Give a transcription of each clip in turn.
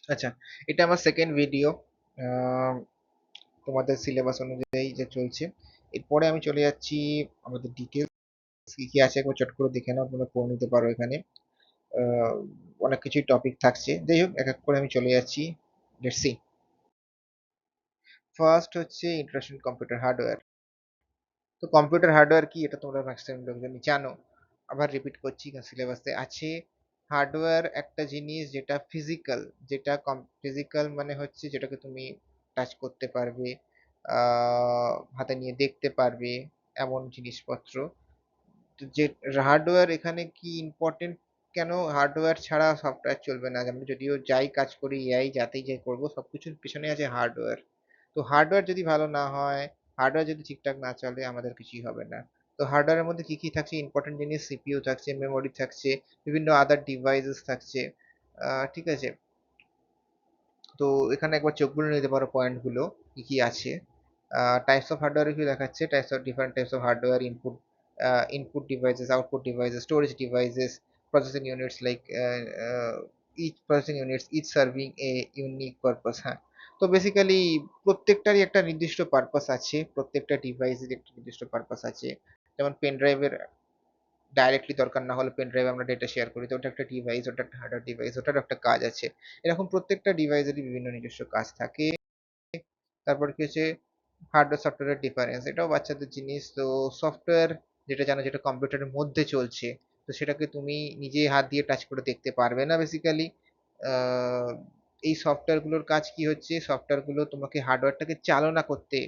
আচ্ছা, এটা আমার সেকেন্ড ভিডিও তোমাদের সিলেবাস অনুযায়ী যে চলছে। এরপরে আমি চলে যাচ্ছি আমাদের ডিটেলস কি কি আছে একবার চট করে দেখে নাও, তোমরা পড়ে নিতে পারো এখানে। আহ, অনেক কিছুই টপিক থাকছে, যাই হোক এক এক করে আমি চলে যাচ্ছি। Let's see. ফার্স্ট হচ্ছে ইন্ট্রোডাকশন কম্পিউটার হার্ডওয়্যার। তো কম্পিউটার হার্ডওয়্যার কি এটা তোমরা ম্যাক্সিমাম লোকজনই জানো, আবার রিপিট করছি কারণ সিলেবাসে আছে। হার্ডওয়্যার একটা জিনিস যেটা ফিজিক্যাল, যেটা ফিজিক্যাল মানে হচ্ছে যেটাকে তুমি টাচ করতে পারবে, হাতে নিয়ে দেখতে পারবে, এমন জিনিসপত্র। তো যে হার্ডওয়্যার এখানে কি ইম্পর্টেন্ট, কেন হার্ডওয়্যার ছাড়া সফটওয়্যার চলবে না, আমরা যদিও যাই কাজ করি এআই যাতেই যাই করবো সবকিছুর পিছনে আছে হার্ডওয়্যার। তো হার্ডওয়্যার যদি ভালো না হয়, হার্ডওয়্যার যদি ঠিকঠাক না চলে আমাদের কিছুই হবে না। তো হার্ডওয়্যারের মধ্যে কি কি থাকছে ইম্পর্টেন্ট জিনিস, সিপিইউ থাকছে, মেমোরি থাকছে, বিভিন্ন আদার ডিভাইসেস থাকছে। ঠিক আছে। তো এখানে একবার চোখ বুলিয়ে নিতে পারো পয়েন্টগুলো কি কি আছে। টাইপস অফ হার্ডওয়্যার কি দেখাচ্ছে, types of different types of hardware, input devices, output devices, storage devices, processing units like each processing units each serving a unique purpose. হ্যাঁ, তো বেসিক্যালি প্রত্যেকটারই একটা নির্দিষ্ট পারপাস আছে, প্রত্যেকটা ডিভাইসের একটা নির্দিষ্ট পারপাস আছে। যেমন পেন ড্রাইভের ডাইরেক্টলি দরকার না হলে পেন ড্রাইভে আমরা ডেটা শেয়ার করি, তো ওটা একটা ডিভাইস, ওটা একটা হার্ডওয়্যার ডিভাইস, ওটার একটা কাজ আছে। এরকম প্রত্যেকটা ডিভাইসেরই বিভিন্ন নিজস্ব কাজ থাকে। তারপর কি হচ্ছে হার্ডওয়্যার সফটওয়্যারের ডিফারেন্স, এটাও বাচ্চাদের জিনিস। তো সফটওয়্যার যেটা জানো, যেটা কম্পিউটারের মধ্যে চলছে, তো সেটাকে তুমি নিজে হাত দিয়ে টাচ করে দেখতে পারবে না বেসিক্যালি। এই সফটওয়্যারগুলোর কাজ কি হচ্ছে, সফটওয়্যারগুলো তোমাকে হার্ডওয়্যারটাকে চালনা করতে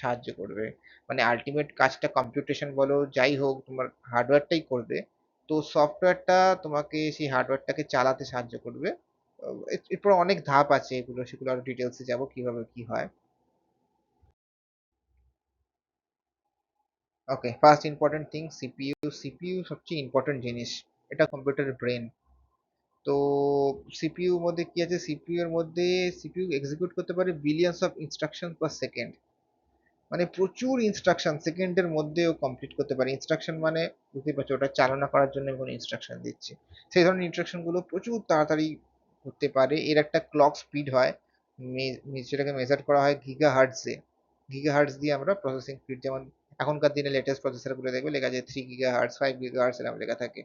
সাহায্য করবে। মানে আলটিমেট কাজটা কম্পিউটেশন বলো যাই হোক তোমার হার্ডওয়্যারটাই করবে। তো সফটওয়্যারটা তোমাকে সেই হার্ডওয়্যারটাকে চালাতে সাহায্য করবে। এরপর অনেক ধাপ আছে, এগুলো সেগুলো আরো ডিটেলসে যাব কিভাবে কি হয়। Okay, first important thing CPU. CPU সবচেয়ে ইম্পর্টেন্ট জিনিস, এটা কম্পিউটারের ব্রেন। তো সিপিইউ মধ্যে কি আছে, সিপিইউ এর মধ্যে সিপিইউ এক্সিকিউট করতে পারে billions of instruction per second. মানে প্রচুর ইনস্ট্রাকশন সেকেন্ডের মধ্যেও কমপ্লিট করতে পারে। ইনস্ট্রাকশন মানে বুঝতে পারছো, ওটা চালনা করার জন্য কোনো ইনস্ট্রাকশন দিচ্ছে, সেই ধরনের ইনস্ট্রাকশন গুলো প্রচুর তাড়াতাড়ি করতে পারে। এর একটা ক্লক স্পিড হয়, সেটাকে মেজার করা হয় গিগা হার্টজে। গিগা হার্টজ দিয়ে আমরা প্রসেসিং স্পিড, যেমন এখনকার দিনে লেটেস্ট প্রসেসর গুলো দেখবে লেখা যায় 3 GHz, 5 GHz এরকম লেখা থাকে।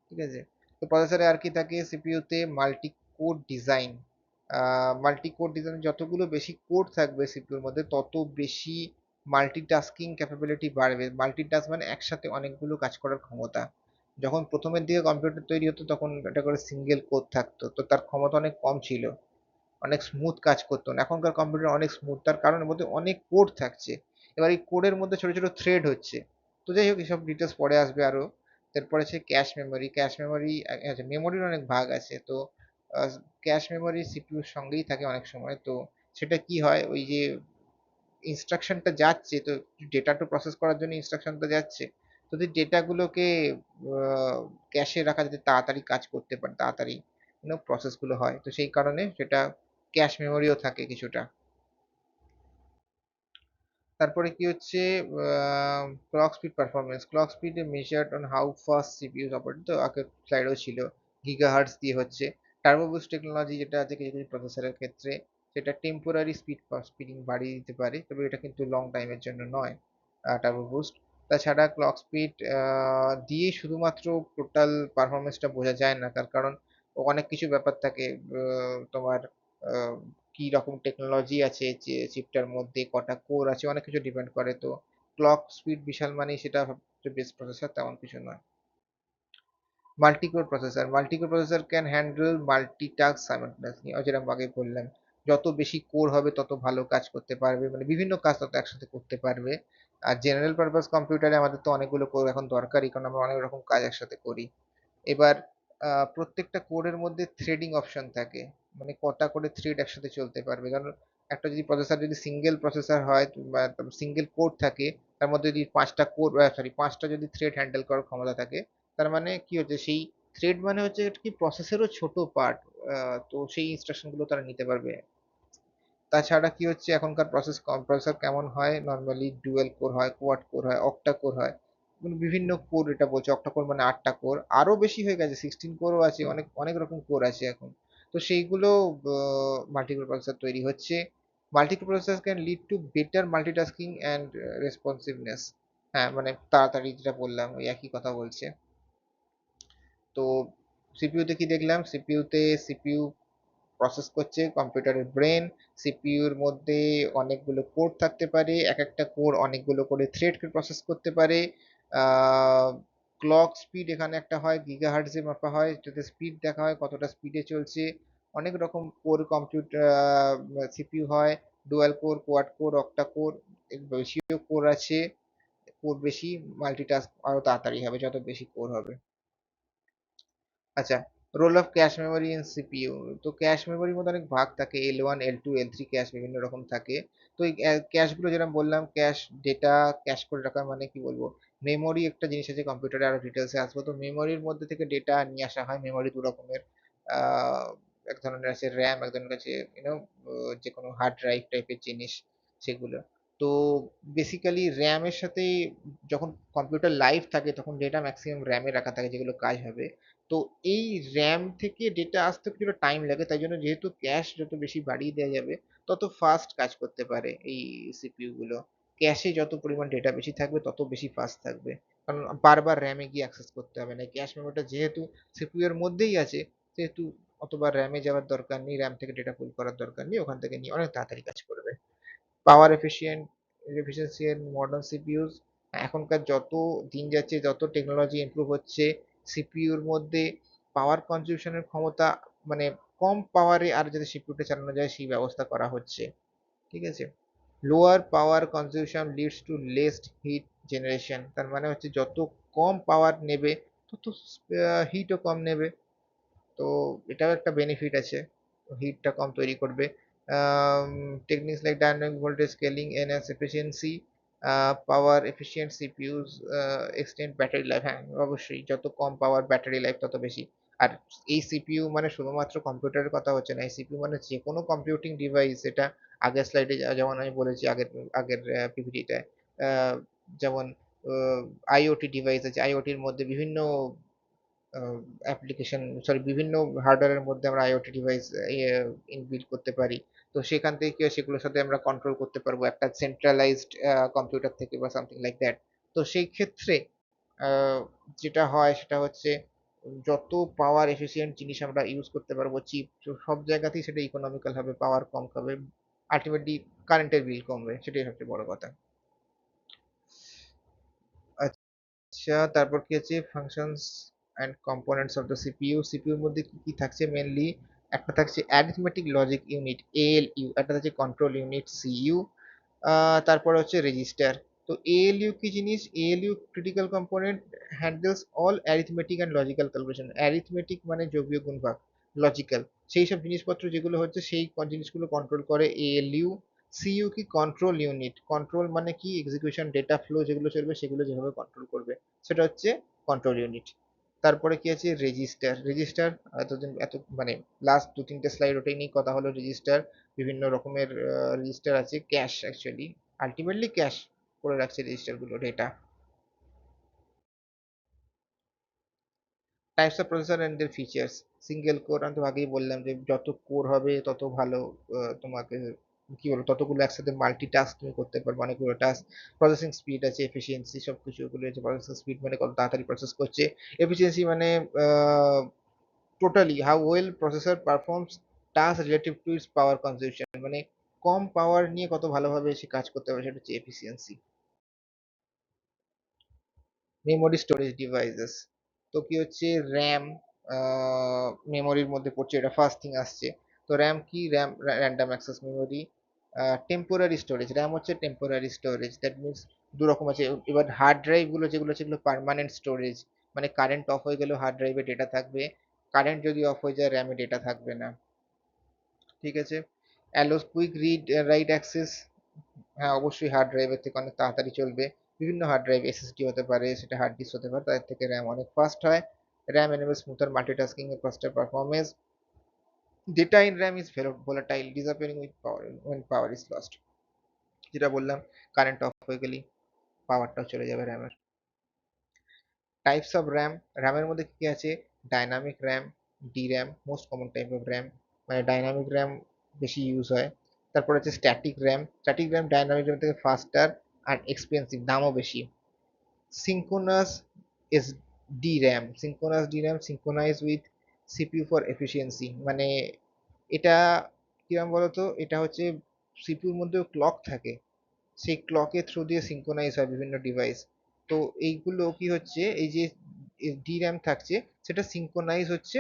ঠিক আছে। তো প্রসেসরে আর কি থাকে, সিপিইউতে multi core design. Multi core design যতগুলো বেশি কোর থাকবে সিপিইউর মধ্যে তত বেশি মাল্টিটাস্কিং ক্যাপাবিলিটি বাড়বে। মাল্টিটাস্ক মানে একসাথে অনেকগুলো কাজ করার ক্ষমতা। যখন প্রথমের দিকে কম্পিউটার তৈরি হতো তখন এটা করে সিঙ্গেল কোর থাকতো, তো তার ক্ষমতা অনেক কম ছিল, অনেক স্মুথ কাজ করতো না। এখনকার কম্পিউটার অনেক স্মুথ, তার কারণ এর মধ্যে অনেক কোড থাকছে। এবার এই কোডের মধ্যে ছোট ছোট থ্রেড হচ্ছে। তো যাই হোক এসব ডিটেলস পরে আসবে আরো। তারপরে আছে ক্যাশ মেমোরি। ক্যাশ মেমোরি, আচ্ছা মেমোরির অনেক ভাগ আছে। তো ক্যাশ মেমোরি সিপিইউর সঙ্গেই থাকে অনেক সময়। তো সেটা কি হয়, ওই যে ইনস্ট্রাকশনটা যাচ্ছে, তো ডেটা তো প্রসেস করার জন্য ইনস্ট্রাকশনটা যাচ্ছে, তো যদি ডেটাগুলোকে ক্যাশে রাখা যাতে তাড়াতাড়ি কাজ করতে পারে, তাড়াতাড়ি প্রসেসগুলো হয়, তো সেই কারণে সেটা ক্যাশ মেমোরিও থাকে কিছুটা। তারপরে কি হচ্ছে clock speed performance. Clock speed measured on how fast CPU operate, তো আগের স্লাইডেও ছিল গিগাহার্টজ দিয়ে হচ্ছে। টার্বো বুস্ট টেকনোলজি যেটা আছে কিছু কিছু প্রসেসরের ক্ষেত্রে, সেটা টেম্পোরারি স্পিডিং বাড়িয়ে দিতে পারে, তবে এটা কিন্তু লং টাইমের জন্য নয় টার্বো বুস্ট। তাছাড়া ক্লক স্পিড দিয়ে শুধুমাত্র টোটাল পারফরমেন্সটা বোঝা যায় না, তার কারণ অনেক কিছু ব্যাপার থাকে। তোমার কি রকম টেকনোলজি আছে যে চিপটার মধ্যে, কটা কোর আছে, অনেক কিছু ডিপেন্ড করে। তো ক্লক স্পিড বিশাল মানেই সেটা সবচেয়ে বেস্ট প্রসেসর তেমন কিছু নয়। Multicore processor. Multicore processor can handle multitask simultaneously, যেরকম আগে বললাম, যত বেশি কোর হবে তত ভালো কাজ করতে পারবে, মানে বিভিন্ন কাজ তত একসাথে করতে পারবে। আর জেনারেল পারপাস কম্পিউটারে আমাদের তো অনেকগুলো কোর এখন দরকারই, কারণ আমরা অনেক রকম কাজ একসাথে করি। এবার প্রত্যেকটা কোডের মধ্যে থ্রেডিং অপশন থাকে, মানে কটা করে থ্রেড একসাথে চলতে পারবে। কারণ একটা যদি প্রসেসর যদি সিঙ্গেল প্রসেসর হয় বা সিঙ্গেল কোড থাকে, তার মধ্যে যদি 5টা যদি থ্রেড হ্যান্ডেল করার ক্ষমতা থাকে, তার মানে কি হচ্ছে, সেই থ্রেড মানে হচ্ছে কি প্রসেসেরও ছোট পার্ট। তো সেই ইনস্ট্রাকশন গুলো তারা নিতে পারবে। তাছাড়া কি হচ্ছে, এখনকার প্রসেসর কেমন হয়, নর্মালি ডুয়েল কোর হয়, কোয়াড কোর হয়, অক্টা কোর হয়। মানে বিভিন্ন কোর, এটা বলছে অক্টা কোর মানে 8টা কোর, আরো বেশি হয়ে গেছে, 16 কোরও আছে, অনেক অনেক রকম কোর আছে এখন। তো সেইগুলো মাল্টিকোর প্রসেসর তৈরি হচ্ছে। Multicore processor can lead to better multitasking and responsiveness. হ্যাঁ, মানে তাড়াতাড়ি যেটা বললাম ওই একই কথা বলছে। তো সিপিইউতে কি দেখলাম, সিপিইউ প্রসেস করছে কম্পিউটারের ব্রেন। সিপিইউর মধ্যে অনেকগুলো কোর থাকতে পারে, এক একটা কোর অনেকগুলো করে থ্রেডকে প্রসেস করতে পারে। ক্লক স্পিড এখানে একটা হয়, গিগাহার্টজে মাপা হয়, যেটাতে স্পিড দেখা হয় কতটা স্পিডে চলছে। অনেক রকম কোর কম্পিউটার সিপিইউ হয়, dual core, quad core, octa core, বেশিও কোর আছে। কোর বেশি, মাল্টিটাস্ক আরো তাড়াতাড়ি হবে যত বেশি কোর হবে। আচ্ছা, role of cache memory in CPU. তো ক্যাশ মেমোরির মধ্যে অনেক ভাগ থাকে, L1 L2 L3 ক্যাশ বিভিন্ন রকম থাকে। তো এই ক্যাশগুলো যেরকম বললাম, ক্যাশ ডেটা ক্যাশ করে রাখা মানে কি বলবো, মেমোরি একটা জিনিস আছে, কম্পিউটারে আরো ডিটেলসে আসবো। তো মেমোরির মধ্যে থেকে ডেটা নিয়ে আসা হয়। মেমোরি দু রকমের, আহ, এক ধরনের আছে র্যাম, এক ধরনের আছে যে কোনো হার্ড ড্রাইভ টাইপের জিনিস সেগুলো। তো বেসিক্যালি র্যামের সাথে যখন কম্পিউটার লাইভ থাকে তখন ডেটা ম্যাক্সিমাম র্যামে রাখা থাকে যেগুলো কাজ হবে। তো এই র্যাম থেকে ডেটা আসতে কিছুটা টাইম লাগে, তাই জন্য যেহেতু ক্যাশ যত বেশি বাড়িয়ে দেওয়া যাবে তত ফাস্ট কাজ করতে পারে এই সিপিইউ গুলো। ক্যাশে যত পরিমাণ ডেটা বেশি থাকবে তত বেশি ফাস্ট থাকবে, কারণ বারবার র্যামে গিয়ে অ্যাক্সেস করতে হবে না। ক্যাশ মেমোরিটা যেহেতু সিপিইউ এর মধ্যেই আছে, সেহেতু অতবার র্যামে যাওয়ার দরকার নেই, র্যাম থেকে ডেটা পুল করার দরকার নেই, ওখান থেকে নিয়ে অনেক তাড়াতাড়ি কাজ করবে। পাওয়ার এফিসিয়েন্সি এর মডার্ন সিপিইউস, এখনকার যত দিন যাচ্ছে, যত টেকনোলজি ইমপ্রুভ হচ্ছে, সিপিইউর মধ্যে পাওয়ার কনজিউশনের ক্ষমতা, মানে কম পাওয়ারে আর যাতে সিপিইউটা চালানো যায় সেই ব্যবস্থা করা হচ্ছে। ঠিক আছে, lower power consumption leads to less heat generation. তার মানে হচ্ছে যত কম পাওয়ার নেবে তত হিটও কম নেবে। তো এটাও একটা বেনিফিট আছে, হিটটা কম তৈরি করবে। Techniques like dynamic voltage scaling enhance efficiency, power efficient CPUs extend battery life. হ্যাঁ, অবশ্যই যত কম পাওয়ার ব্যাটারি লাইফ তত বেশি। আর এই সিপিইউ মানে শুধুমাত্র কম্পিউটারের কথা হচ্ছে না, এই সিপিইউ মানে যে কোনো কম্পিউটিং ডিভাইস। এটা আগের স্লাইডে যেমন আমি বলেছি, আগের আগের পিপিটিটায়, যেমন আইওটি ডিভাইস আছে, আইওটির মধ্যে বিভিন্ন অ্যাপ্লিকেশন, সরি, বিভিন্ন হার্ডওয়্যারের মধ্যে আমরা আইওটি ডিভাইস ইনবিল্ড করতে পারি। তো সেখান থেকে কি হয়, সেগুলোর সাথে আমরা কন্ট্রোল করতে পারবো একটা সেন্ট্রালাইজড কম্পিউটার থেকে বা সামথিং লাইক দ্যাট। তো সেই ক্ষেত্রে আহ, যেটা হয় সেটা হচ্ছে যত পাওয়ার এফিসিয়েন্ট জিনিস আমরা ইউজ করতে পারবো, চিপ, সব জায়গাতেই সেটা ইকোনমিক্যাল হবে, পাওয়ার কম খাবে, আলটিমেটলি কারেন্টের বিল কমবে, সেটাই সবচেয়ে বড় কথা। আচ্ছা, তারপর কি আছে, functions and components of the CPU. সিপিইউর মধ্যে কি কি থাকছে মেনলি, একটা থাকছে অ্যারিথমেটিক লজিক ইউনিট এএলইউ, একটা থাকছে কন্ট্রোল ইউনিট সিইউ, তারপরে হচ্ছে রেজিস্টার। তো এএলইউ কি জিনিস, ALU critical component, handles all arithmetic and logical calculation. Arithmetic মানে যোগীয় গুণভাগ, লজিক্যাল সেই সব জিনিসপত্র যেগুলো হচ্ছে সেই জিনিসগুলো কন্ট্রোল করে এএলইউ। সিইউ কি, কন্ট্রোল ইউনিট, কন্ট্রোল মানে কি, এক্সিকিউশন, ডেটা ফ্লো যেগুলো চলবে সেগুলো যেভাবে কন্ট্রোল করবে সেটা হচ্ছে কন্ট্রোল ইউনিট। তারপরে কি আছে, রেজিস্টার। রেজিস্টার এতদিন এত মানে লাস্ট দু তিনটে স্লাইড ওটাই নিয়ে কথা হলো, রেজিস্টার বিভিন্ন রকমের রেজিস্টার আছে, ক্যাশ অ্যাকচুয়ালি, আলটিমেটলি ক্যাশ করে রাখছে রেজিস্টার গুলো data. Types of processor and দের ফিচার্স। সিঙ্গেল কোর, আমি তো আগেই বললাম যে যত কোর হবে তত ভালো, তোমাকে কি বলবো, ততগুলো একসাথে মাল্টিটাস্ক তুমি করতে পারবে, অনেকগুলো টাস্ক। প্রসেসিং স্পিড আছে, এফিসিয়েন্সি, সবকিছু ওগুলো আছে। প্রসেসিং স্পিড মানে কত তাড়াতাড়ি প্রসেস করছে, এফিসিয়েন্সি মানে totally how well processor performs task relative to its power consumption, মানে কম পাওয়ার নিয়ে কত ভালোভাবে সে কাজ করতে পারে, সেটা হচ্ছে এফিসিয়েন্সি। মেমোরি স্টোরেজ ডিভাইসেস, তো কি হচ্ছে, র্যাম মেমোরির মধ্যে পড়ছে, এটা ফার্স্ট থিং আসছে। তো র্যাম কি, RAM random access memory. Temporary storage, RAM হচ্ছে টেম্পোরারি স্টোরেজ, দ্যাট মিনস দু রকম আছে। এবার হার্ড ড্রাইভ গুলো যেগুলো সেগুলো পার্মানেন্ট স্টোরেজ, মানে কারেন্ট অফ হয়ে গেলেও হার্ড ড্রাইভে ডেটা থাকবে, কারেন্ট যদি অফ হয়ে যায় র্যামে ডেটা থাকবে না। ঠিক আছে, allows quick read write access, হ্যাঁ অবশ্যই হার্ড ড্রাইভের থেকে অনেক তাড়াতাড়ি চলবে। বিভিন্ন হার্ড ড্রাইভ, এসএসডি হতে পারে, সেটা হার্ড ডিস্ক হতে পারে, তাদের থেকে র্যাম অনেক ফাস্ট হয়। র্যাম এনেবল স্মুথার মাল্টিটাস্কিং এর ফাস্টার performance. Data in RAM is volatile disappearing with power when power is lost. যেটা বললাম, কারেন্ট অফ হয়ে গেলেই পাওয়ারটাও চলে যাবে র্যামের। টাইপস অফ র্যাম, র্যামের মধ্যে কি কি আছে, dynamic RAM, DRAM, most common type of RAM, মানে ডাইনামিক র্যাম বেশি ইউজ হয়। তারপর হচ্ছে স্ট্যাটিক র্যাম ডাইনামিক র্যাম থেকে ফাস্টার আর এক্সপেন্সিভ, দামও বেশি। Synchronous S DRAM synchronise with CPU for efficiency, মানে এটা কিরম বলতো, এটা হচ্ছে সিপিইউর মধ্যেও ক্লক থাকে, সেই ক্লকের থ্রু দিয়ে সিঙ্ক্রোনাইজ হয় বিভিন্ন ডিভাইস। তো এইগুলো কি হচ্ছে, এই যে DRAM থাকছে সেটা সিঙ্ক্রোনাইজ হচ্ছে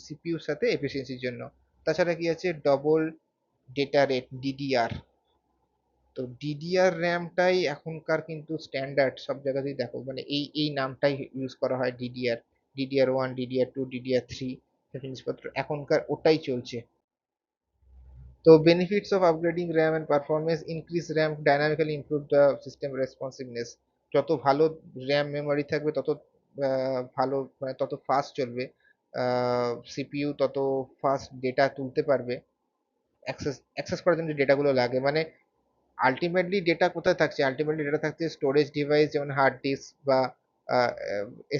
সিপিইউর সাথে এফিসিয়েন্সির জন্য। তাছাড়া কি আছে, ডবল ডেটা রেট, DDR। তো DDR র্যামটাই এখনকার কিন্তু স্ট্যান্ডার্ড, সব জায়গাতেই দেখো মানে এই এই নামটাই ইউজ করা হয়, DDR। DDR1, DDR2, DDR3 জিনিসপত্র এখনকার ওটাই চলছে। তো benefits of upgrading RAM and performance: increase RAM dynamically improve the system responsiveness. যত ভালো র্যাম মেমোরি থাকবে তত ভালো, মানে তত ফাস্ট চলবে সিপিইউ, তত ফাস্ট ডেটা তুলতে পারবে, অ্যাক্সেস অ্যাক্সেস করার জন্য যে ডেটাগুলো লাগে। মানে আলটিমেটলি ডেটা কোথায় থাকছে, আলটিমেটলি ডেটা থাকছে স্টোরেজ ডিভাইস যেমন হার্ড ডিস্ক বা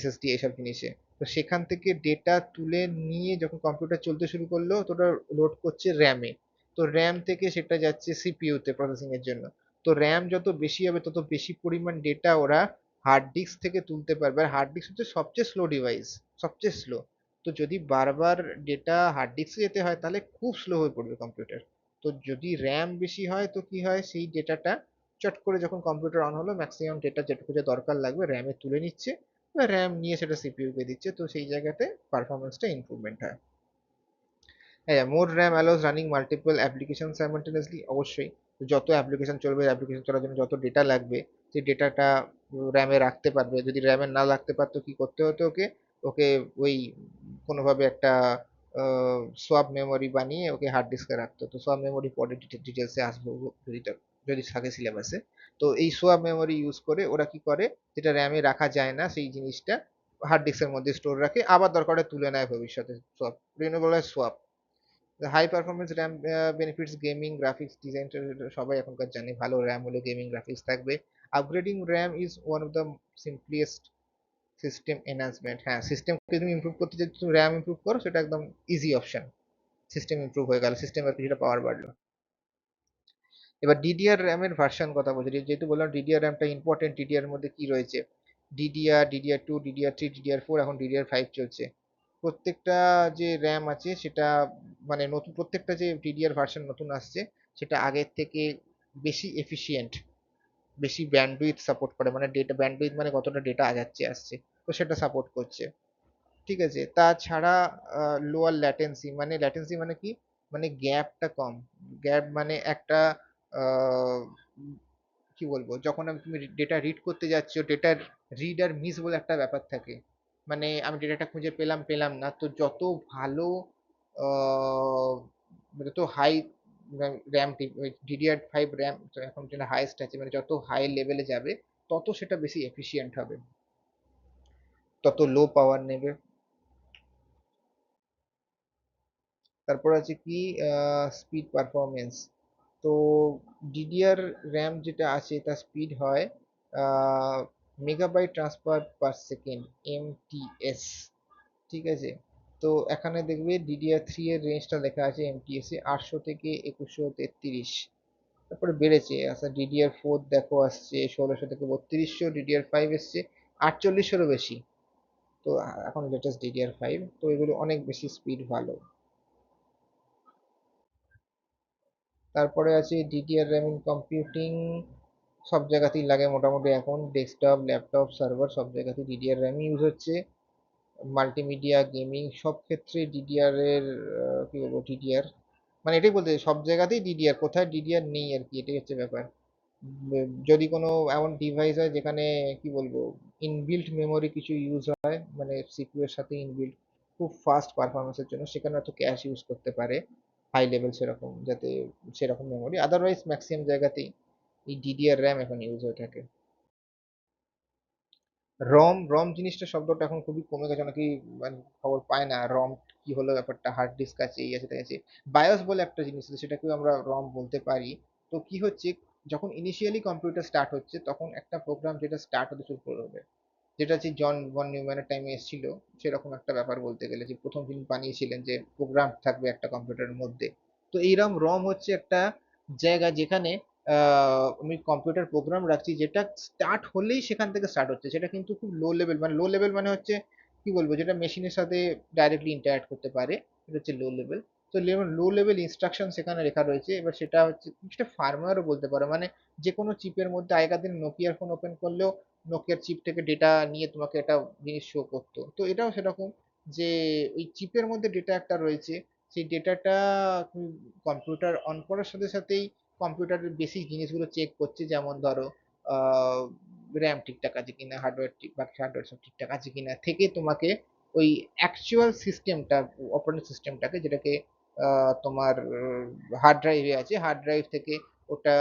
SSD এসব জিনিসে। তো সেখান থেকে ডেটা তুলে নিয়ে যখন কম্পিউটার চলতে শুরু করলো তো ওটা লোড করছে র্যামে। তো র্যাম থেকে সেটা যাচ্ছে সিপিইউ তে প্রসেসিং এর জন্য। তো র্যাম যত বেশি হবে তত বেশি পরিমাণ ডেটা ওরা হার্ড ডিস্ক থেকে তুলতে পারবে, আর হার্ড ডিস্ক হচ্ছে সবচেয়ে স্লো ডিভাইস, সবচেয়ে স্লো। তো যদি বারবার ডেটা হার্ড ডিস্কে যেতে হয় তাহলে খুব স্লো হয়ে পড়বে কম্পিউটার। তো যদি র্যাম বেশি হয় তো কি হয়, সেই ডেটাটা চট করে যখন কম্পিউটার অন হলো ম্যাক্সিমাম ডেটা যেটুকু যা দরকার লাগবে র্যামে তুলে নিচ্ছে, র্যাম নিয়ে সেটা সিপিইউ কে দিচ্ছে, তো সেই জায়গাতে পারফরমেন্সটা ইমপ্রুভমেন্ট হয়। হ্যাঁ, more RAM allows running multiple application simultaneously, অবশ্যই। তো যত অ্যাপ্লিকেশন চলবে, অ্যাপ্লিকেশন চলার জন্য যত ডেটা লাগবে সেই ডেটাটা র্যামে রাখতে পারবে। যদি র্যামে না রাখতে পারতো কি করতে হতো ওকে, ওকে ওই কোনোভাবে একটা সোয়াপ মেমোরি বানিয়ে ওকে হার্ড ডিস্কে রাখতো। তো সোয়াপ মেমোরি পরে ডিটেলসে আসবো, যদি যদি থাকে সিলেবাসে। তো এই সোয়াপ মেমোরি ইউজ করে ওরা কি করে, যেটা র্যামে রাখা যায় না সেই জিনিসটা হার্ড ডিস্কের মধ্যে স্টোর রাখে, আবার দরকার হলে তুলে নেয় ভবিষ্যতে। সোয়াপ, এগুলো বলা হয় swap. High performance RAM benefits gaming graphics design, সবাই এখনকার জানে ভালো র্যাম হলে গেমিং গ্রাফিক্স থাকবে। Upgrading RAM is one of the simplest system enhancement. হ্যাঁ, সিস্টেমকে তুমি ইমপ্রুভ করতে যদি তুমি র্যাম ইমপ্রুভ করো সেটা একদম ইজি অপশন। সিস্টেম ইমপ্রুভ হয়ে গেল, সিস্টেমের কিছুটা পাওয়ার বাড়লো। এবার ডিডিআর র্যামের ভার্সন কথা বলছি, যেহেতু বললাম ডিডিআর র্যামটা ইম্পর্টেন্ট। ডিডিআর মধ্যে কি রয়েছে, DDR, DDR2, DDR3, DDR4, এখন DDR5 চলছে। প্রত্যেকটা যে র্যাম আছে সেটা মানে নতুন, প্রত্যেকটা যে ডিডিআর ভার্সন নতুন আসছে সেটা আগের থেকে বেশি এফিশিয়েন্ট, বেশি ব্যান্ডউইথ সাপোর্ট করে, মানে ডেটা ব্যান্ডউইথ মানে কতটা ডেটা যাচ্ছে আসছে, তো সেটা সাপোর্ট করছে। ঠিক আছে, তাছাড়া লোয়ার ল্যাটেন্সি, মানে ল্যাটেন্সি মানে কি, মানে গ্যাপটা কম। গ্যাপ মানে একটা আহ, কি বলবো, যখন তুমি ডেটা রিড করতে যাচ্ছ, ডেটার রিড আর মিস বলে একটা ব্যাপার থাকে। মানে আমি ডেটাটা খুঁজে পেলাম পেলাম না, তো যত ভালো আহ, যত হাই র্যাম, DDR5 র্যাম এখন যেটা হাইয়েস্ট আছে, মানে যত হাই লেভেলে যাবে তত সেটা বেশি এফিশিয়েন্ট হবে, তত লো পাওয়ার নেবে। তারপর আছে কি, স্পিড পারফরমেন্স। তো ডিডিআর র্যাম যেটা আছে তার স্পিড হয় megabyte transfer per second, MTS। ঠিক আছে, তো এখানে দেখবে DDR3 এর রেঞ্জটা লেখা আছে MTS এ 800 থেকে 2133। তারপরে বেড়েছে, আচ্ছা DDR4 দেখো আসছে 1600 থেকে 3200, DDR5 এসছে 4800-এরও বেশি। তো এখন লেটেস্ট DDR5, তো এগুলো অনেক বেশি স্পিড ভালো। তারপরে আছে ডিডিআর র্যাম ইন কম্পিউটিং, সব জায়গাতেই লাগে মোটামুটি, এখন ডেস্কটপ ল্যাপটপ সার্ভার সব জায়গাতেই ডিডিআর র্যাম ইউজ হচ্ছে। মাল্টিমিডিয়া গেমিং সব ক্ষেত্রে ডিডিআর এর কি বলবো, ডিডিআর মানে এটাই বলতে সব জায়গাতেই ডিডিআর, কোথায় ডিডিআর নেই আর কি, এটাই হচ্ছে ব্যাপার। যদি কোনো এমন ডিভাইস হয় যেখানে কি বলবো ইনবিল্ট মেমোরি কিছু ইউজ হয়, মানে সিপিইউ এর সাথে ইনবিল্ট খুব ফাস্ট পারফরমেন্সের জন্য, সেখানে হয়তো ক্যাশ ইউজ করতে পারে হাই লেভেল, সেরকম যাতে সেরকম মেমোরি, আদারওয়াইজ ম্যাক্সিমাম জায়গাতেই এই ডিডিআর র্যাম এখন ইউজ হয়ে থাকে। রম রম জিনিসটা শব্দটা এখন খুবই কমে গেছে, অনেকেই মানে খবর পায় না রম কি হলো ব্যাপারটা, হার্ড ডিস্ক আছে এই আছে তাই আছে। বায়োস বলে একটা জিনিস আছে, সেটাকেও আমরা রম বলতে পারি। তো কি হচ্ছে, যখন ইনিশিয়ালি কম্পিউটার স্টার্ট হচ্ছে তখন একটা প্রোগ্রাম যেটা স্টার্ট হতে শুরু করবে, যেটা হচ্ছে জন ভন নিউম্যানের টাইমে এসেছিল, সেরকম একটা ব্যাপার বলতে গেলে, যে প্রথম তিনি বানিয়েছিলেন যে প্রোগ্রাম থাকবে একটা কম্পিউটারের মধ্যে। তো এইরকম রম হচ্ছে একটা জায়গা যেখানে আমি কম্পিউটার প্রোগ্রাম রাখছি, যেটা স্টার্ট হলেই সেখান থেকে স্টার্ট হচ্ছে। সেটা কিন্তু খুব লো লেভেল, মানে লো লেভেল মানে হচ্ছে কি বলবো, যেটা মেশিনের সাথে ডাইরেক্টলি ইন্টারঅ্যাক্ট করতে পারে, এটা হচ্ছে লো লেভেল। তো লো লেভেল ইনস্ট্রাকশন সেখানে লেখা রয়েছে। এবার সেটা হচ্ছে সেটা ফার্মওয়্যারও বলতে পারো, মানে যে কোনো চিপের মধ্যে আগেকার দিন নোকিয়ার ফোন ওপেন করলেও নোকিয়ার চিপ থেকে ডেটা নিয়ে তোমাকে একটা জিনিস শো করতো, তো এটাও সেরকম, যে ওই চিপের মধ্যে ডেটা একটা রয়েছে। সেই ডেটাটা কম্পিউটার অন করার সাথে সাথেই কম্পিউটারের বেসিক জিনিসগুলো চেক করছে, যেমন ধরো র্যাম ঠিকঠাক আছে কিনা, হার্ডওয়্যার বাকি হার্ডওয়্যার সব ঠিকঠাক আছে কিনা, থেকে তোমাকে ওই অ্যাকচুয়াল সিস্টেমটা, অপারেটিং সিস্টেমটাকে, যেটাকে তোমার হার্ড ড্রাইভে আছে, হার্ড ড্রাইভ থেকে ওটা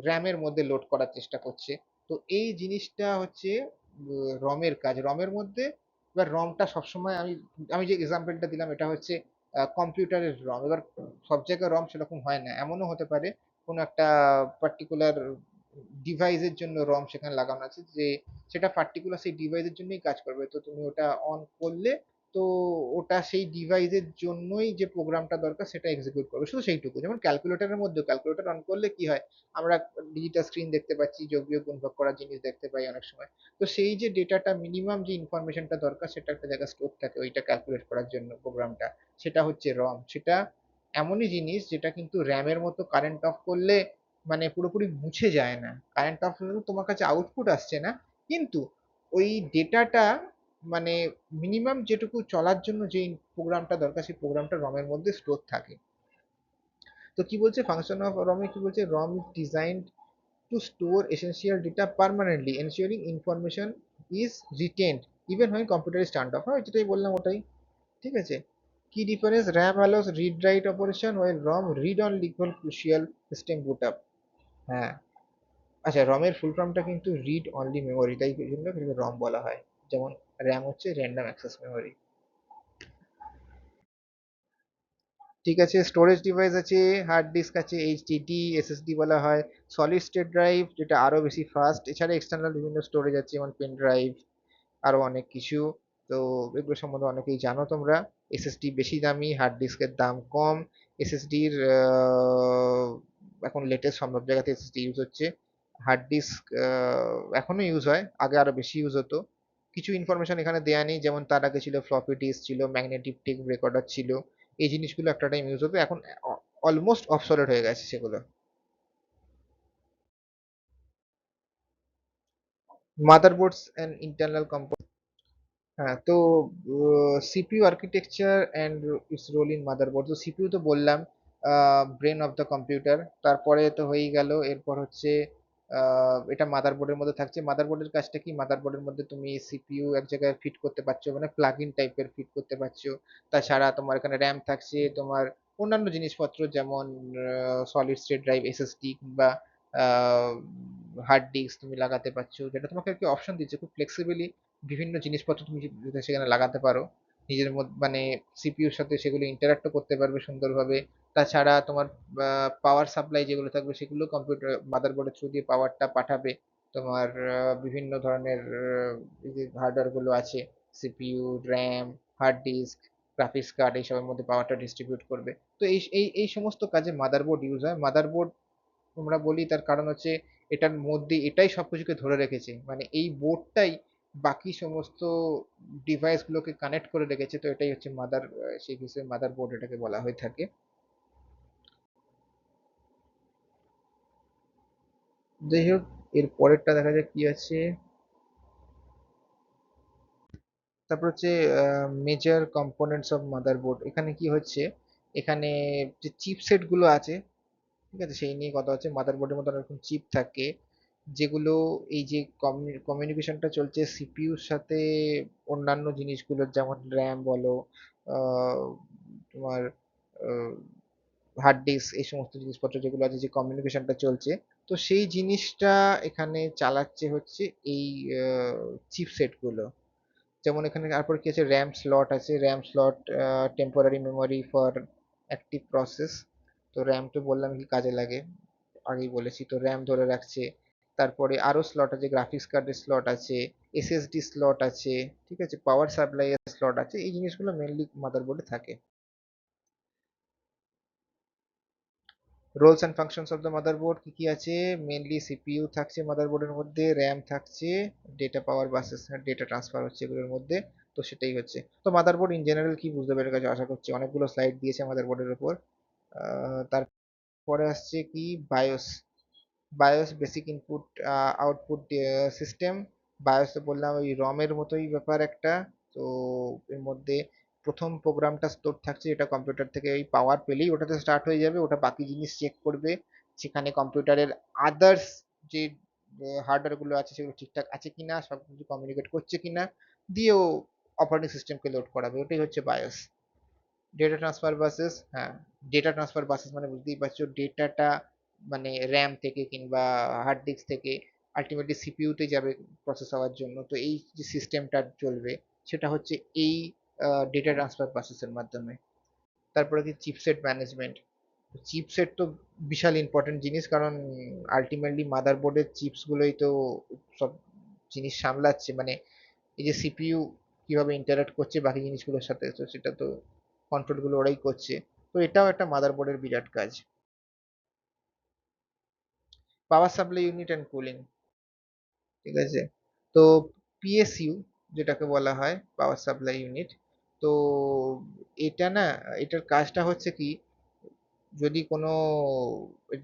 র্যামের মধ্যে লোড করার চেষ্টা করছে। তো এই জিনিসটা হচ্ছে রমের কাজ, রমের মধ্যে। এবার রমটা সবসময় আমি আমি যে এক্সাম্পলটা দিলাম এটা হচ্ছে কম্পিউটারের রম। এবার সব জায়গায় রম সেরকম হয় না, এমনও হতে পারে কোনো একটা পার্টিকুলার ডিভাইসের জন্য রম সেখানে লাগানো আছে, যে সেটা পার্টিকুলার সেই ডিভাইসের জন্যই কাজ করবে। তো তুমি ওটা অন করলে, তো ওটা সেই ডিভাইসের জন্যই যে প্রোগ্রামটা দরকার সেটা এক্সিকিউট করবে, শুধু সেইটুকু। যেমন ক্যালকুলেটরের মধ্যে, ক্যালকুলেটর অন করলে কি হয়, আমরা ডিজিটাল স্ক্রিন দেখতে পাচ্ছি, যোগ বিয়োগ গুণভাগ করার জিনিস দেখতে পাই অনেক সময়। তো সেই যে ডেটাটা, মিনিমাম যে ইনফরমেশনটা দরকার, সেটা একটা জায়গায় স্টোর থাকে ওইটা ক্যালকুলেট করার জন্য প্রোগ্রামটা, সেটা হচ্ছে রম। সেটা এমনই জিনিস যেটা কিন্তু র্যামের মতো কারেন্ট অফ করলে মানে পুরোপুরি মুছে যায় না। কারেন্ট অফ হলেও তোমার কাছে আউটপুট আসছে না, কিন্তু ওই ডেটাটা মানে মিনিমাম যেটুকু চলার জন্য যে প্রোগ্রামটা দরকার, সেই প্রোগ্রামটা রমের মধ্যে স্টোর থাকে। তো কি বলছে ফাংশন অফ রমে, কি বলছে, ROM is designed to store essential data permanently, ensuring information is retained even when computer is turned off। হয় যেটাই বললাম ওটাই, ঠিক আছে। কি difference, RAM allows read write operation while rom read only for crucial system boot up। হ্যাঁ, আচ্ছা, রমের ফুল ফর্মটা কিন্তু রিড অনলি মেমোরি, তাই জন্য রম বলা হয়। যেমন র্যাম হচ্ছে র্যান্ডম অ্যাক্সেস মেমোরি। ঠিক আছে, স্টোরেজ ডিভাইস আছে, হার্ড ডিস্ক আছে, এইচডিডি, এসএসডি বলা হয়। সলিড স্টেট ড্রাইভ, যেটা আরো বেশি ফাস্ট। এছাড়া এক্সটার্নাল বিভিন্ন স্টোরেজ আছে, যেমন পেন ড্রাইভ, আরো অনেক কিছু। তো এগুলো সম্বন্ধে অনেকেই জানো তোমরা। এসএসডি বেশি দামি, হার্ড ডিস্কের দাম কম। এসএসডির এখন লেটেস্ট সব জায়গাতে এসএসডি ইউজ হচ্ছে। হার্ড ডিস্ক এখনো ইউজ হয়, আগে আরো বেশি ইউজ হতো। কিছু ইনফরমেশন এখানে দেয়া নেই, যেমন তার আগে ছিল ফ্লপি ডিস্ক, ছিল ম্যাগনেটিক টেপ রেকর্ডার ছিল। এই জিনিসগুলো একটা টাইম ইউজ হতো, এখন অলমোস্ট অবসোলেট হয়ে গেছে সেগুলো। Motherboards and internal. হ্যাঁ, তো CPU architecture and its role in motherboard. তো সিপিইউ তো বললাম, ব্রেন অফ দ্য কম্পিউটার। তারপরে তো হয়েই গেল, এরপর হচ্ছে এটা মাদারবোর্ডের মধ্যে থাকছে। মাদারবোর্ডের কাজটা কি, মাদারবোর্ডের মধ্যে তুমি সিপিইউ এক জায়গায় ফিট করতে পারছো, মানে প্লাগ ইন টাইপের ফিট করতে পারছো। তাছাড়া তোমার এখানে র্যাম থাকছে, তোমার অন্যান্য জিনিসপত্র যেমন সলিড স্টেট ড্রাইভ, এসএসডি, কিংবা হার্ড ডিস্ক তুমি লাগাতে পারছো, যেটা তোমাকে একটা অপশন দিচ্ছে খুব ফ্লেক্সিবলি বিভিন্ন জিনিসপত্র তুমি সেখানে লাগাতে পারো নিজের মধ্যে, মানে সিপিইউর সাথে সেগুলো ইন্টারাক্টও করতে পারবে সুন্দরভাবে। তাছাড়া তোমার পাওয়ার সাপ্লাই যেগুলো থাকবে, সেগুলো কম্পিউটার মাদারবোর্ডের থ্রু দিয়ে পাওয়ারটা পাঠাবে তোমার বিভিন্ন ধরনের এই যে হার্ডওয়্যার গুলো আছে, CPU, RAM, hard disk, graphics card, এইসবের মধ্যে পাওয়ারটা ডিস্ট্রিবিউট করবে। তো এই সমস্ত কাজে মাদারবোর্ড ইউজ হয়। মাদারবোর্ড আমরা বলি তার কারণ হচ্ছে এটার মধ্যে এটাই সবকিছুকে ধরে রেখেছে, মানে এই বোর্ডটাই বাকি সমস্ত ডিভাইস গুলোকে কানেক্ট করে রেখেছে। তো এটাই হচ্ছে সেই হিসেবে মাদার বোর্ড এটাকে বলা হয়ে থাকে। যাই হোক, এর পরেরটা দেখা যাক কি আছে। তারপর হচ্ছে মেজর কম্পোনেন্টস অফ মাদারবোর্ড। এখানে কি হচ্ছে, এখানে যে চিপসেট গুলো আছে, ঠিক আছে, সেই নিয়ে কথা হচ্ছে। মাদারবোর্ডের মধ্যে অনেক রকম চিপ থাকে, যেগুলো এই যে কমিউনিকেশনটা চলছে সিপিইউর সাথে অন্যান্য জিনিসগুলোর, যেমন র্যাম বলো, আহ, তোমার হার্ড ডিস্ক, এই সমস্ত জিনিসপত্র যেগুলো আছে, যে কমিউনিকেশনটা চলছে, তো সেই জিনিসটা এখানে চালাচ্ছে হচ্ছে এই চিপসেট গুলো। যেমন এখানে তারপর কি আছে, র্যাম স্লট আছে, RAM slot temporary memory for active process. তো র্যাম তো বললাম কি কাজে লাগে, আগেই বলেছি। তো র্যাম ধরে রাখছে, তারপরে আরো স্লট আছে, গ্রাফিক্স কার্ডের স্লট আছে, এসএসডি স্লট আছে, ঠিক আছে, পাওয়ার সাপ্লাই এর স্লট আছে, এই জিনিসগুলো মেনলি মাদারবোর্ডে থাকে। Roles and functions of the motherboard কি কি আছে? মেনলি সিপিইউ থাকছে মাদারবোর্ডের মধ্যে, র্যাম থাকছে, ডেটা পাওয়ার বাসেস, ডেটা ট্রান্সফার হচ্ছে এগুলোর মধ্যে। তো সেটাই হচ্ছে। তো মাদারবোর্ড ইন জেনারেল কি বুঝতে পেরে গেছো আশা করছি, অনেকগুলো স্লাইড দিয়েছে মাদারবোর্ডের উপর। তারপরে আসছে কি bias. Bias basic input output system. Bias তো বললাম ওই রমের মতোই ব্যাপার একটা। তো এর মধ্যে প্রথম প্রোগ্রামটা স্টোর থাকছে, যেটা কম্পিউটার থেকে ওই পাওয়ার পেলেই ওটাতে স্টার্ট হয়ে যাবে, ওটা বাকি জিনিস চেক করবে, সেখানে কম্পিউটারের আদার্স যে হার্ডওয়্যার গুলো আছে সেগুলো ঠিকঠাক আছে কিনা, সব কিছু কমিউনিকেট করছে কিনা, দিয়েও অপারেটিং সিস্টেমকে লোড করাবে, ওটাই হচ্ছে বায়োস। ডেটা ট্রান্সফার বাসেস, হ্যাঁ, ডেটা ট্রান্সফার বাসেস মানে বুঝতেই পারছো, ডেটাটা মানে র্যাম থেকে কিংবা হার্ড ডিস্ক থেকে আলটিমেটলি সিপিইউতে যাবে প্রসেস হওয়ার জন্য। তো এই যে সিস্টেমটা চলবে সেটা হচ্ছে এই ডেটা ট্রান্সফার প্রসেসের মাধ্যমে। তারপরে কি চিপসেট ম্যানেজমেন্ট। চিপসেট তো বিশাল ইম্পর্টেন্ট জিনিস, কারণ আলটিমেটলি মাদারবোর্ডের চিপস গুলোই তো সব জিনিস সামলাচ্ছে, মানে এই যে সিপিইউ কিভাবে ইন্টারাক্ট করছে বাকি জিনিসগুলোর সাথে, তো সেটা তো কন্ট্রোল গুলো ওরাই করছে। তো এটাও একটা মাদারবোর্ডের বিরাট কাজ। Power supply unit and cooling, ঠিক আছে। তো পিএসইউ যেটাকে বলা হয় পাওয়ার সাপ্লাই ইউনিট, তো এটা না, এটার কাজটা হচ্ছে কি, যদি কোনো,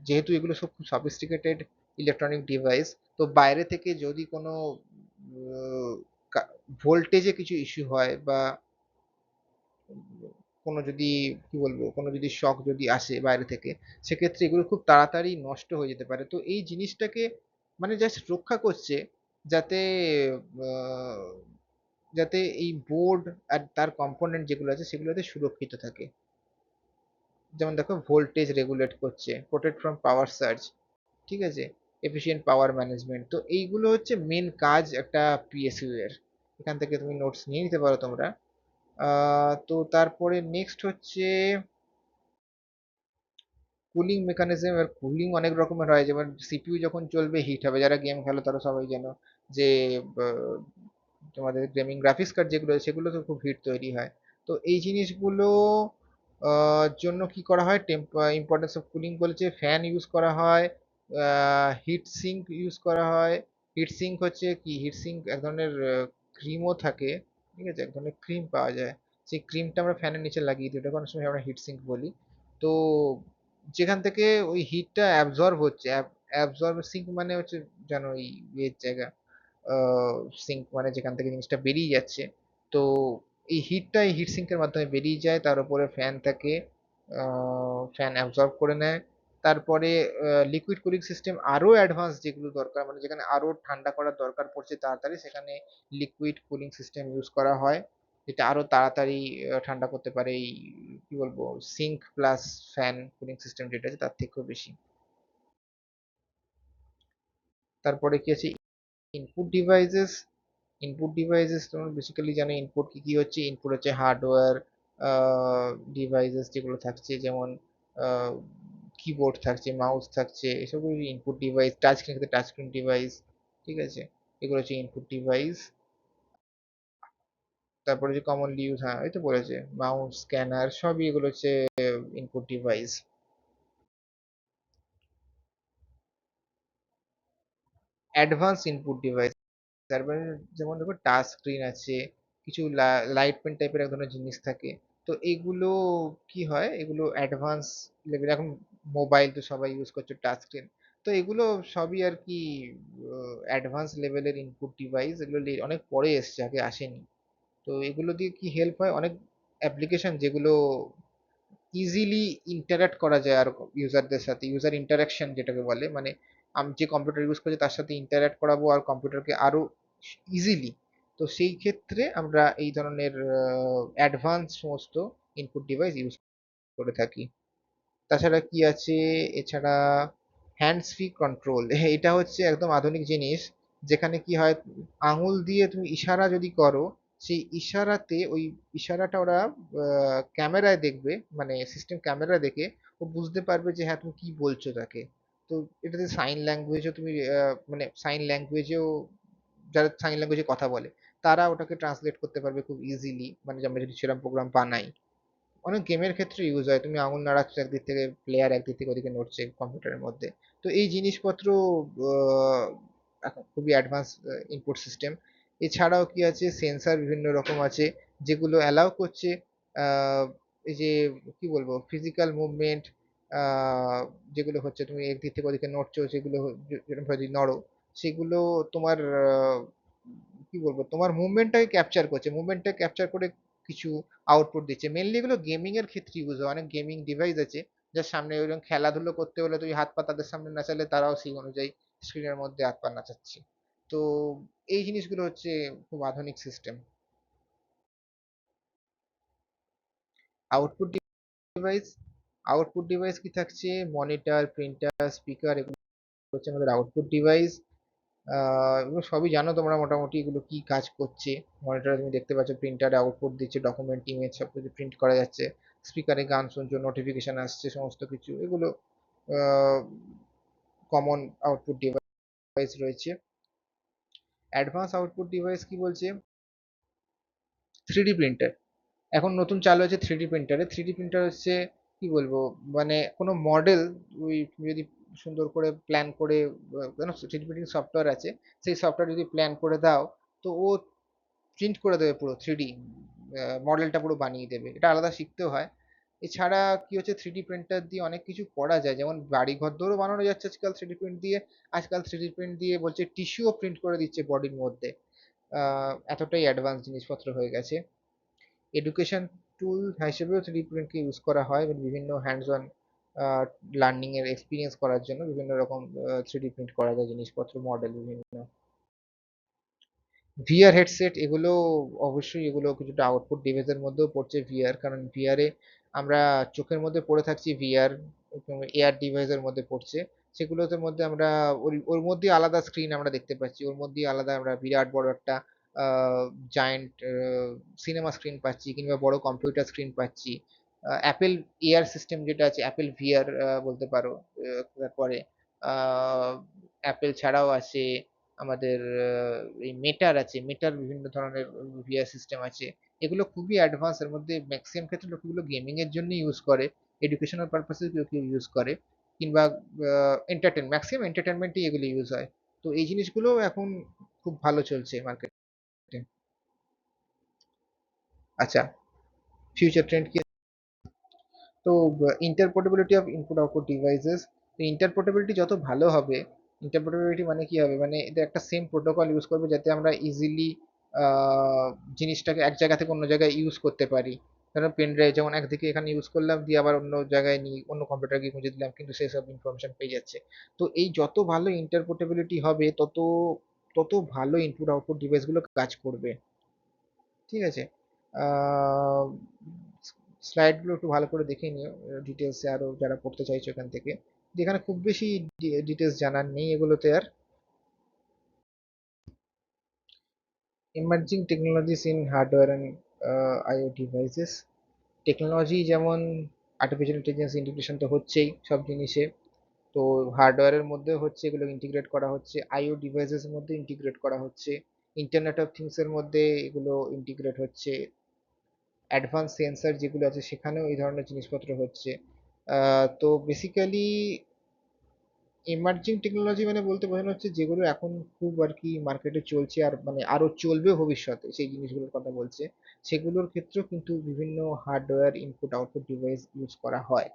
যেহেতু এগুলো সব খুব সফিস্টিকেটেড ইলেকট্রনিক ডিভাইস, তো বাইরে থেকে যদি কোনো ভোল্টেজে কিছু ইস্যু হয় বা কোনো যদি, কি বলবো, কোনো যদি শক যদি আসে বাইরে থেকে, সেক্ষেত্রে এগুলো খুব তাড়াতাড়ি নষ্ট হয়ে যেতে পারে। তো এই জিনিসটাকে মানে জাস্ট রক্ষা করছে, যাতে আহ, যাতে এই বোর্ড আর তার কম্পোনেন্ট যেগুলো আছে সেগুলোতে সুরক্ষিত থাকে। যেমন দেখো, ভোল্টেজ রেগুলেট করছে, প্রোটেক্ট ফ্রম পাওয়ার সার্জ, ঠিক আছে, এফিশিয়েন্ট পাওয়ার ম্যানেজমেন্ট। তো এইগুলো হচ্ছে মেন কাজ একটা পিএসইউ এর। এখান থেকে তুমি নোটস নিয়ে নিতে পারো তোমরা। তো তারপরে নেক্সট হচ্ছে কুলিং মেকানিজম। এর কুলিং অনেক রকমের হয়, যেমন সিপিইউ যখন চলবে হিট হবে, যারা গেম খেলো তারা সবাই জানো যে আহ, তোমাদের গেমিং গ্রাফিক্স কার্ড যেগুলো আছে, সেগুলো তো খুব হিট তৈরি হয়। তো এই জিনিসগুলো জন্য কি করা হয়, ইম্পর্টেন্স অফ কুলিং বলেছে, ফ্যান ইউজ করা হয়, হিট সিঙ্ক ইউজ করা হয়। হিট সিঙ্ক হচ্ছে কি, হিট সিঙ্ক এক ধরনের ক্রিমও থাকে, ঠিক আছে, এক ধরনের ক্রিম পাওয়া যায়, সেই ক্রিমটা আমরা ফ্যানের নিচে লাগিয়ে দিই, ওটাকে অনেক সময় আমরা হিট সিঙ্ক বলি। তো যেখান থেকে ওই হিটটা অ্যাবজর্ব হচ্ছে, অ্যাবজর্ব সিঙ্ক মানে হচ্ছে, জানো এই ইয়ের জায়গা, সিঙ্ক মানে যেখান থেকে জিনিসটা বেরিয়ে যাচ্ছে। তো এই হিটটা এই হিট সিঙ্কের মাধ্যমে বেরিয়ে যায়, তার উপরে ফ্যান থাকে, ফ্যান অ্যাবজর্ব করে নেয়। তারপরে লিকুইড কুলিং সিস্টেম আরো অ্যাডভান্স যেগুলো দরকার, মানে যেখানে আরো ঠান্ডা করার দরকার পড়ছে তাড়াতাড়ি, সেখানে লিকুইড কুলিং সিস্টেম ইউজ করা হয়, যেটা আরো তাড়াতাড়ি ঠান্ডা করতে পারে এই, কি বলবো, sink plus fan cooling system যেটা আছে তার থেকেও বেশি। তারপরে কি আছে, ইনপুট ডিভাইসেস। ইনপুট ডিভাইসেস তোমরা বেসিক্যালি জানো ইনপুট কি কি হচ্ছে। ইনপুট হচ্ছে হার্ডওয়্যার ডিভাইসেস যেগুলো থাকছে, যেমন কিবোর্ড থাকছে, মাউস থাকছে, এসবগুলো ইনপুট ডিভাইস। টাচ স্ক্রিন ক্ষেত্রে টাচ স্ক্রিন ডিভাইস, ঠিক আছে, এগুলো হচ্ছে ইনপুট ডিভাইস। তারপরে যে কমনলি ইউজ, হ্যাঁ ওই তো বলেছে, মাউস, স্ক্যানার, সবই এগুলো হচ্ছে input device. Advance input device, তারপরে যেমন দেখো টাচ স্ক্রিন আছে, কিছু লাইট পেন টাইপের এক ধরনের জিনিস থাকে। তো এগুলো কি হয়, এগুলো অ্যাডভান্স লেভেল। এখন মোবাইল তো সবাই ইউজ করছে টাচ স্ক্রিন, তো এগুলো সবই আর কি অ্যাডভান্স লেভেলের ইনপুট ডিভাইস। এগুলো অনেক পরে এসছে, আগে আসেনি। তো এগুলো দিয়ে কি হেল্প হয়, অনেক অ্যাপ্লিকেশন যেগুলো ইজিলি ইন্টারাক্ট করা যায় আর ইউজারদের সাথে, ইউজার ইন্টারাকশন যেটাকে বলে, মানে আমি যে কম্পিউটার ইউজ করছি তার সাথে ইন্টারাক্ট করাবো আর কম্পিউটারকে আরো ইজিলি। তো সেই ক্ষেত্রে আমরা এই ধরনের অ্যাডভান্স সমস্ত ইনপুট ডিভাইস ইউজ করে থাকি। তাছাড়া কি আছে এছাড়া, হ্যান্ডস ফ্রি কন্ট্রোল, এটা হচ্ছে একদম আধুনিক জিনিস, যেখানে কি হয়, আঙুল দিয়ে তুমি ইশারা যদি করো, সেই ইশারাতে ওই ইশারাটা ওরা ক্যামেরায় দেখবে, মানে সিস্টেম ক্যামেরা দেখে ও বুঝতে পারবে যে হ্যাঁ তুমি কি বলছো তাকে। তো এটাতে সাইন ল্যাঙ্গুয়েজও তুমি মানে সাইন ল্যাঙ্গুয়েজেও যারা সাইন ল্যাঙ্গুয়েজে কথা বলে তারা ওটাকে ট্রান্সলেট করতে পারবে খুব ইজিলি, মানে আমরা যদি সেরকম প্রোগ্রাম বানাই। অনেক গেমের ক্ষেত্রে ইউজ হয়, তুমি আঙুল নাড়াচ্ছ একদিক থেকে, প্লেয়ার একদিক থেকে ওদিকে নড়ছে কম্পিউটারের মধ্যে। তো এই জিনিসপত্র আহ, এখন খুবই অ্যাডভান্স ইনপুট সিস্টেম। এছাড়াও কি আছে, সেন্সার বিভিন্ন রকম আছে যেগুলো অ্যালাউ করছে আহ, এই যে কি বলবো ফিজিক্যাল মুভমেন্ট, যেগুলো হচ্ছে তুমি একদিক থেকে ওদিকে নড়ছো, সেগুলো যেরকম ভাবে যদি নড়ো সেগুলো তোমার কি বলবো তোমার মুভমেন্টটাকে ক্যাপচার করছে, মুভমেন্টটা ক্যাপচার করে কিছু আউটপুট দিচ্ছে। মেনলি এগুলো গেমিং এর ক্ষেত্রে ইউজ হয়, অনেক গেমিং ডিভাইস আছে যার সামনে ওইরকম খেলাধুলো করতে হলে তুই হাত পা তাদের সামনে নাচালে তারাও সেই অনুযায়ী স্ক্রিনের মধ্যে হাত পা নাচাচ্ছে। তো এই জিনিসগুলো হচ্ছে খুব আধুনিক system. Output device, output device কি থাকছে, মনিটর, প্রিন্টার, স্পিকার, এগুলো হচ্ছে আমাদের আউটপুট ডিভাইস। এগুলো সবই জানো তোমরা মোটামুটি এগুলো কি কাজ করছে। মনিটরে তুমি দেখতে পাচ্ছ প্রিন্টারে আউটপুট দিচ্ছে, ডকুমেন্ট, ইমেজ সব কিছু প্রিন্ট করা যাচ্ছে। স্পিকারে গান শুনছো, নোটিফিকেশন আসছে, সমস্ত কিছু এগুলো কমন আউটপুট ডিভাইস রয়েছে। অ্যাডভান্স আউটপুট ডিভাইস কি বলছে, থ্রিডি প্রিন্টার। এখন নতুন চালু হয়েছে থ্রিডি প্রিন্টারে। থ্রিডি প্রিন্টার হচ্ছে কি বলবো, মানে কোনো মডেল ওই তুমি যদি সুন্দর করে প্ল্যান করে থ্রিডি প্রিন্টিং সফটওয়্যার আছে, সেই সফটওয়্যার যদি প্ল্যান করে দাও তো ও প্রিন্ট করে দেবে পুরো থ্রিডি মডেলটা পুরো বানিয়ে দেবে। এটা আলাদা শিখতেও হয়। এছাড়া কি হচ্ছে, থ্রিডি প্রিন্টার দিয়ে অনেক কিছু করা যায়, যেমন বাড়ি ঘর দৌড়ও বানানো যাচ্ছে আজকাল থ্রিডি প্রিন্ট দিয়ে। আজকাল থ্রিডি প্রিন্ট দিয়ে বলছে টিস্যুও প্রিন্ট করে দিচ্ছে বডির মধ্যে। এতটাই অ্যাডভান্স জিনিসপত্র হয়ে গেছে। এডুকেশন টুল হিসেবেও থ্রিডি প্রিন্টকে ইউজ করা হয়, এবং বিভিন্ন হ্যান্ডস অন লার্নিং এর এক্সপিরিয়েন্স করার জন্য বিভিন্ন রকম থ্রিডি প্রিন্ট করা যায় জিনিসপত্র, মডেল বিভিন্ন। ভিআর হেডসেট, এগুলো অবশ্যই এগুলো কিছুটা আউটপুট ডিভাইসের মধ্যেও পড়ছে ভিআর, কারণ ভিআরে আমরা চোখের মধ্যে পড়ে থাকছি, ভিআর এয়ার ডিভাইসের মধ্যে পড়ছে। সেগুলোতে মধ্যে আমরা ওর ওর মধ্যে আলাদা স্ক্রিন আমরা দেখতে পাচ্ছি, ওর মধ্যে আলাদা আমরা বিরাট বড় একটা জায়ান্ট সিনেমা স্ক্রিন পাচ্ছি, কিংবা বড় কম্পিউটার স্ক্রিন পাচ্ছি। অ্যাপেল এয়ার সিস্টেম যেটা আছে, অ্যাপেল ভিআর বলতে পারো। তারপরে অ্যাপেল ছাড়াও আছে আমাদের এই মেটার আছে, মেটার বিভিন্ন ধরনের ভিআর সিস্টেম আছে। এগুলো খুবই অ্যাডভান্স, এর মধ্যে ম্যাক্সিমাম ক্ষেত্রে লোকগুলো গেমিং এর জন্য ইউজ করে, এডুকেশনাল পারপাসে কেউ কেউ ইউজ করে, কিংবা ম্যাক্সিমাম এন্টারটেনমেন্টই এগুলো ইউজ হয়। তো এই জিনিসগুলো এখন খুব ভালো চলছে মার্কেটে। আচ্ছা, ফিউচার ট্রেন্ড কি, তো ইন্টারপোর্টেবিলিটি অফ ইনপুট আউটপুট ডিভাইসেস। তো ইন্টারপোর্টেবিলিটি যত ভালো হবে, ইন্টারপোর্টেবিলিটি মানে কি হবে, মানে এটা একটা সেম প্রোটোকল ইউজ করবে যাতে আমরা ইজিলি জিনিসটাকে এক জায়গা থেকে অন্য জায়গায় ইউজ করতে পারি। ধরো পেন ড্রাইভ যেমন একদিকে এখানে ইউজ করলাম, দিয়ে আবার অন্য জায়গায় নিয়ে অন্য কম্পিউটার গিয়ে খুঁজে দিলাম, কিন্তু সেই সব ইনফরমেশন পেয়ে যাচ্ছে। তো এই যত ভালো ইন্টারপোর্টেবিলিটি হবে তত তত ভালো ইনপুট আউটপুট ডিভাইসগুলো কাজ করবে। ঠিক আছে, আহ স্লাইডগুলো একটু ভালো করে দেখে নিও, ডিটেলসে আরো যারা পড়তে চাইছো এখান থেকে। যেখানে খুব বেশি ডিটেলস জানার নেই এগুলোতে আর। Emerging technologies in hardware and IO devices. Technology যেমন আর্টিফিশিয়াল ইন্টেলিজেন্স ইন্টিগ্রেশন তো হচ্ছেই সব জিনিসে, তো হার্ডওয়্যারের মধ্যে হচ্ছে এগুলো ইন্টিগ্রেট করা হচ্ছে, আইও ডিভাইসেস এর মধ্যে ইন্টিগ্রেট করা হচ্ছে, ইন্টারনেট অফ থিংস এর মধ্যে এগুলো ইন্টিগ্রেট হচ্ছে, অ্যাডভান্স সেন্সর যেগুলো আছে সেখানেও এই ধরনের জিনিসপত্র হচ্ছে। তো বেসিক্যালি এমার্জিং টেকনোলজি মানে বলতে বোঝানো হচ্ছে যেগুলো এখন খুব আর কি মার্কেটে চলছে, আর মানে আরো চলবে ভবিষ্যতে সেই জিনিসগুলোর কথা বলছে। সেগুলোর ক্ষেত্রেও কিন্তু বিভিন্ন hardware input output device use করা হয়।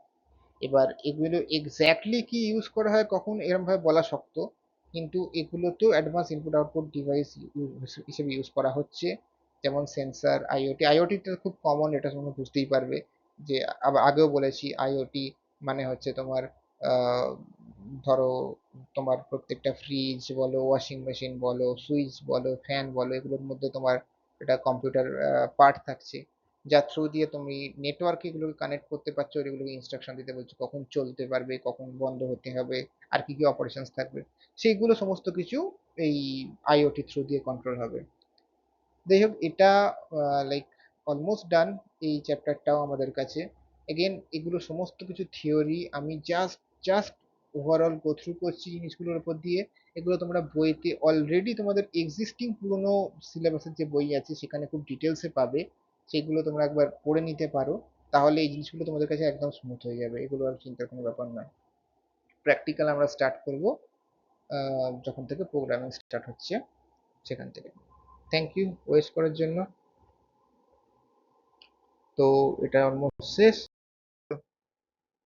এবার এগুলো এক্স্যাক্টলি কি ইউজ করা হয় কখন এরকম ভাবে বলা শক্ত, কিন্তু এগুলোতেও অ্যাডভান্স ইনপুট আউটপুট ডিভাইস হিসেবে ইউজ করা হচ্ছে। যেমন সেন্সার, আইওটি, আইওটিটা খুব কমন, এটা তোমরা বুঝতেই পারবে। যে আবার আগেও বলেছি আইওটি মানে হচ্ছে তোমার আহ, ধরো তোমার প্রত্যেকটা ফ্রিজ বলো, ওয়াশিং মেশিন বলো, সুইচ বলো, ফ্যান বলো, এগুলোর মধ্যে তোমার এটা কম্পিউটার পার্ট থাকছে, যার থ্রু দিয়ে তুমি নেটওয়ার্কে এগুলোকে কানেক্ট করতে পারছো, আর এগুলোকে ইনস্ট্রাকশন দিতে বলছো কখন চলতে পারবে, কখন বন্ধ হতে হবে, আর কি কি অপারেশনস থাকবে, সেইগুলো সমস্ত কিছু এই আইওটি থ্রু দিয়ে কন্ট্রোল হবে। যাই হোক, এটা লাইক অলমোস্ট ডান এই চ্যাপ্টারটাও আমাদের কাছে। এগেন এগুলো সমস্ত কিছু থিওরি, আমি জাস্ট ওভারঅল গো থ্রু করছি জিনিসগুলোর উপর দিয়ে। এগুলো তোমরা বইতে অলরেডি তোমাদের এক্সিস্টিং পুরোনো সিলেবাসের যে বই আছে সেখানে খুব ডিটেলসে পাবে, সেগুলো তোমরা একবার পড়ে নিতে পারো। তাহলে এই জিনিসগুলো তোমাদের কাছে একদম স্মুথ হয়ে যাবে, এগুলো আর চিন্তার কোনো ব্যাপার নয়। প্র্যাকটিক্যাল আমরা স্টার্ট করব যখন থেকে প্রোগ্রামিং স্টার্ট হচ্ছে সেখান থেকে। থ্যাংক ইউ ওয়েস্ট করার জন্য। তো এটা অলমোস্ট শেষ।